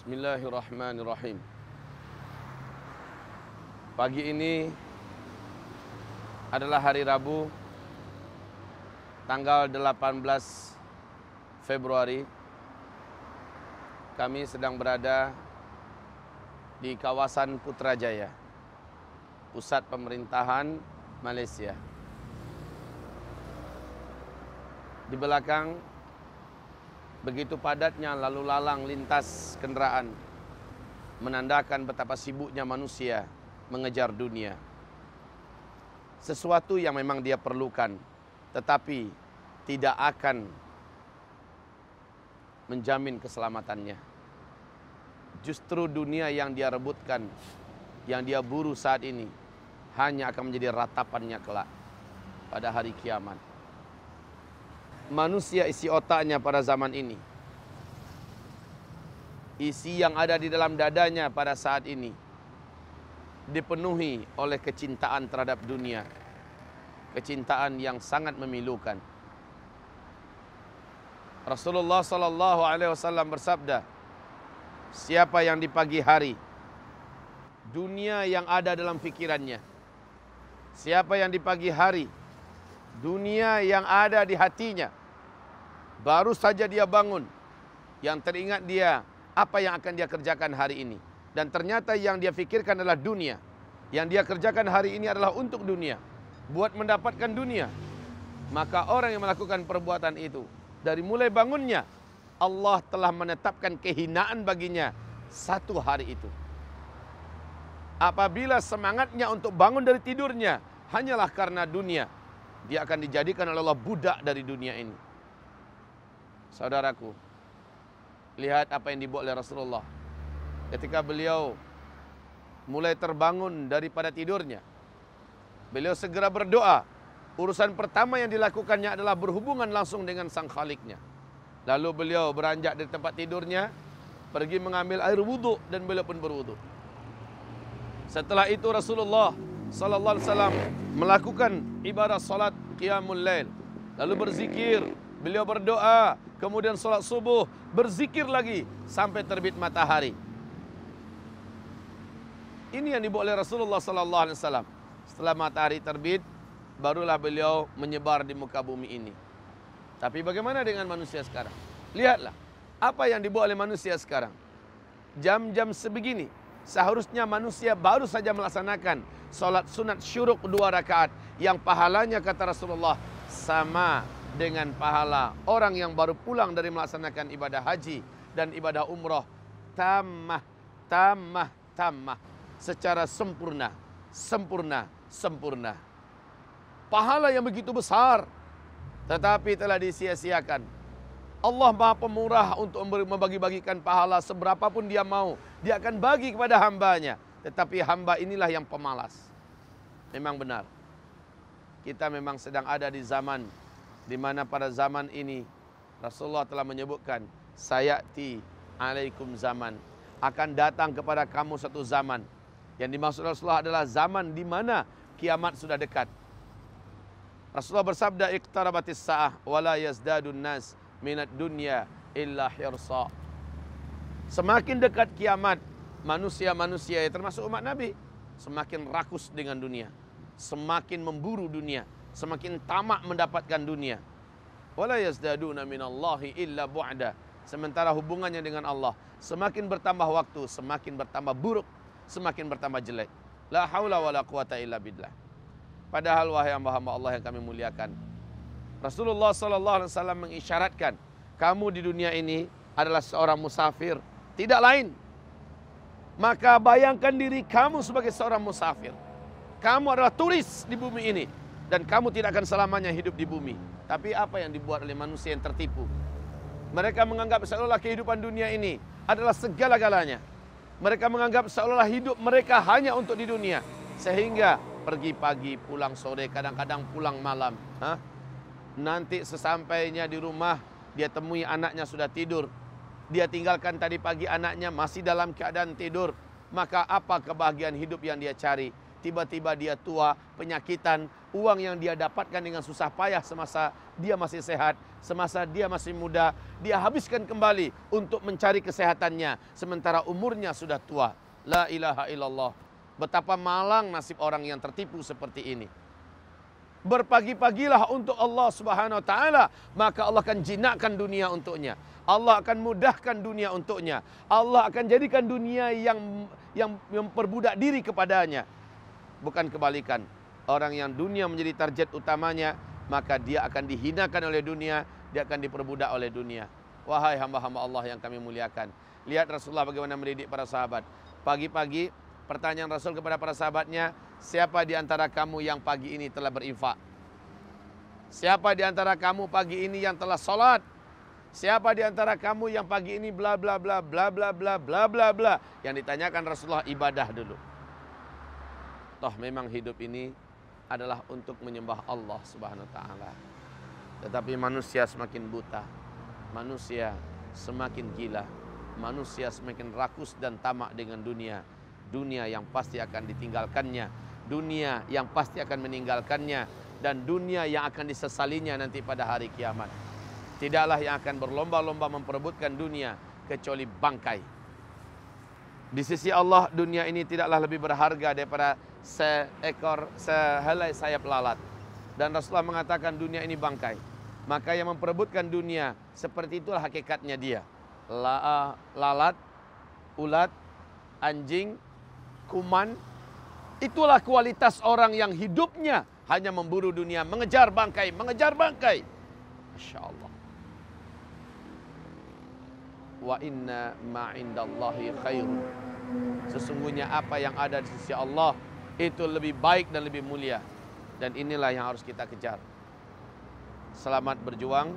Bismillahirrahmanirrahim. Pagi ini adalah hari Rabu, tanggal 18 Februari. Kami sedang berada di kawasan Putrajaya, pusat pemerintahan Malaysia. Di belakang begitu padatnya lalu lalang lintas kendaraan, menandakan betapa sibuknya manusia mengejar dunia. Sesuatu yang memang dia perlukan, tetapi tidak akan menjamin keselamatannya. Justru dunia yang dia rebutkan, yang dia buru saat ini, hanya akan menjadi ratapannya kelak pada hari kiamat. Manusia isi otaknya pada zaman ini, isi yang ada di dalam dadanya pada saat ini, dipenuhi oleh kecintaan terhadap dunia, kecintaan yang sangat memilukan. Rasulullah SAW bersabda, siapa yang di pagi hari dunia yang ada dalam fikirannya, siapa yang di pagi hari dunia yang ada di hatinya, baru saja dia bangun, yang teringat dia apa yang akan dia kerjakan hari ini, dan ternyata yang dia fikirkan adalah dunia. Yang dia kerjakan hari ini adalah untuk dunia, buat mendapatkan dunia. Maka orang yang melakukan perbuatan itu, dari mulai bangunnya, Allah telah menetapkan kehinaan baginya satu hari itu. Apabila semangatnya untuk bangun dari tidurnya hanyalah karena dunia, dia akan dijadikan oleh Allah budak dari dunia ini. Saudaraku, lihat apa yang dibuat oleh Rasulullah ketika beliau mulai terbangun daripada tidurnya. Beliau segera berdoa. Urusan pertama yang dilakukannya adalah berhubungan langsung dengan sang Khaliknya. Lalu beliau beranjak dari tempat tidurnya, pergi mengambil air wudhu, dan beliau pun berwudhu. Setelah itu Rasulullah SAW melakukan ibadah salat qiyamul lail, lalu berzikir, beliau berdoa, kemudian salat subuh, berzikir lagi sampai terbit matahari. Ini yang dibuat oleh Rasulullah SAW. Setelah matahari terbit, barulah beliau menyebar di muka bumi ini. Tapi bagaimana dengan manusia sekarang? Lihatlah apa yang dibuat oleh manusia sekarang. Jam-jam sebegini, seharusnya manusia baru saja melaksanakan salat sunat syuruk 2 rakaat, yang pahalanya kata Rasulullah sama dengan pahala orang yang baru pulang dari melaksanakan ibadah haji dan ibadah umrah, tamah secara sempurna. Pahala yang begitu besar, tetapi telah disia-siakan. Allah Maha Pemurah untuk membagi-bagikan pahala seberapapun dia mau, dia akan bagi kepada hambanya. Tetapi hamba inilah yang pemalas. Memang benar, kita memang sedang ada di zaman di mana pada zaman ini Rasulullah telah menyebutkan, sayati alaikum zaman, akan datang kepada kamu satu zaman. Yang dimaksud Rasulullah adalah zaman di mana kiamat sudah dekat. Rasulullah bersabda, iqtarabatis sa'ah wala yazdadun nas minad dunya illa hirsa. Semakin dekat kiamat, manusia-manusia termasuk umat Nabi semakin rakus dengan dunia, semakin memburu dunia, semakin tamak mendapatkan dunia. Wala yazdaduna minallahi illa bu'da. Sementara hubungannya dengan Allah semakin bertambah waktu, semakin bertambah buruk, semakin bertambah jelek. La haula wala quwata illa billah. Padahal wahai hamba-hamba Allah yang kami muliakan, Rasulullah SAW mengisyaratkan, kamu di dunia ini adalah seorang musafir, tidak lain. Maka bayangkan diri kamu sebagai seorang musafir. Kamu adalah turis di bumi ini, dan kamu tidak akan selamanya hidup di bumi. Tapi apa yang dibuat oleh manusia yang tertipu? Mereka menganggap seolah-olah kehidupan dunia ini adalah segala-galanya. Mereka menganggap seolah-olah hidup mereka hanya untuk di dunia. Sehingga pergi pagi, pulang sore, kadang-kadang pulang malam. Nanti sesampainya di rumah, dia temui anaknya sudah tidur. Dia tinggalkan tadi pagi anaknya masih dalam keadaan tidur. Maka apa kebahagiaan hidup yang dia cari? tiba-tiba dia tua, penyakitan, uang yang dia dapatkan dengan susah payah semasa dia masih sehat, semasa dia masih muda, dia habiskan kembali untuk mencari kesehatannya, sementara umurnya sudah tua. La ilaha illallah. Betapa malang nasib orang yang tertipu seperti ini. Berpagi-pagilah untuk Allah Subhanahu wa taala, maka Allah akan jinakkan dunia untuknya. Allah akan mudahkan dunia untuknya. Allah akan jadikan dunia yang memperbudak diri kepadanya. Bukan kebalikan. Orang yang dunia menjadi target utamanya, maka dia akan dihinakan oleh dunia, dia akan diperbudak oleh dunia. Wahai hamba-hamba Allah yang kami muliakan, lihat Rasulullah bagaimana mendidik para sahabat. Pagi-pagi pertanyaan Rasul kepada para sahabatnya, siapa di antara kamu yang pagi ini telah berinfak? Siapa di antara kamu pagi ini yang telah sholat? Siapa di antara kamu yang pagi ini bla bla bla bla bla bla bla bla bla? Yang ditanyakan Rasulullah ibadah dulu. Toh memang hidup ini adalah untuk menyembah Allah Subhanahu wa taala. Tetapi manusia semakin buta, manusia semakin gila, manusia semakin rakus dan tamak dengan dunia. Dunia yang pasti akan ditinggalkannya, dunia yang pasti akan meninggalkannya, dan dunia yang akan disesalinya nanti pada hari kiamat. Tidaklah yang akan berlomba-lomba memperebutkan dunia kecuali bangkai. Di sisi Allah dunia ini tidaklah lebih berharga daripada sehelai sayap lalat. Dan Rasulullah mengatakan dunia ini bangkai. Maka yang memperebutkan dunia seperti itulah hakikatnya dia. Lalat, ulat, anjing, kuman, itulah kualitas orang yang hidupnya hanya memburu dunia, mengejar bangkai, mengejar bangkai. Masya Allah. Wa inna ma'indallahi khairun. Sesungguhnya apa yang ada di sisi Allah itu lebih baik dan lebih mulia. Dan inilah yang harus kita kejar. Selamat berjuang,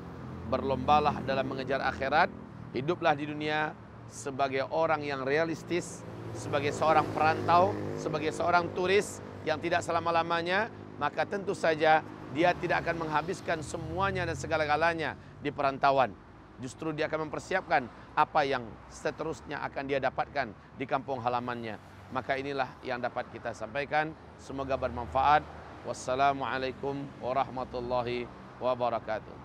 berlombalah dalam mengejar akhirat. Hiduplah di dunia sebagai orang yang realistis, sebagai seorang perantau, sebagai seorang turis yang tidak selama-lamanya. Maka tentu saja dia tidak akan menghabiskan semuanya dan segala-galanya di perantauan. Justru dia akan mempersiapkan apa yang seterusnya akan dia dapatkan di kampung halamannya. Maka inilah yang dapat kita sampaikan. Semoga bermanfaat. Wassalamualaikum warahmatullahi wabarakatuh.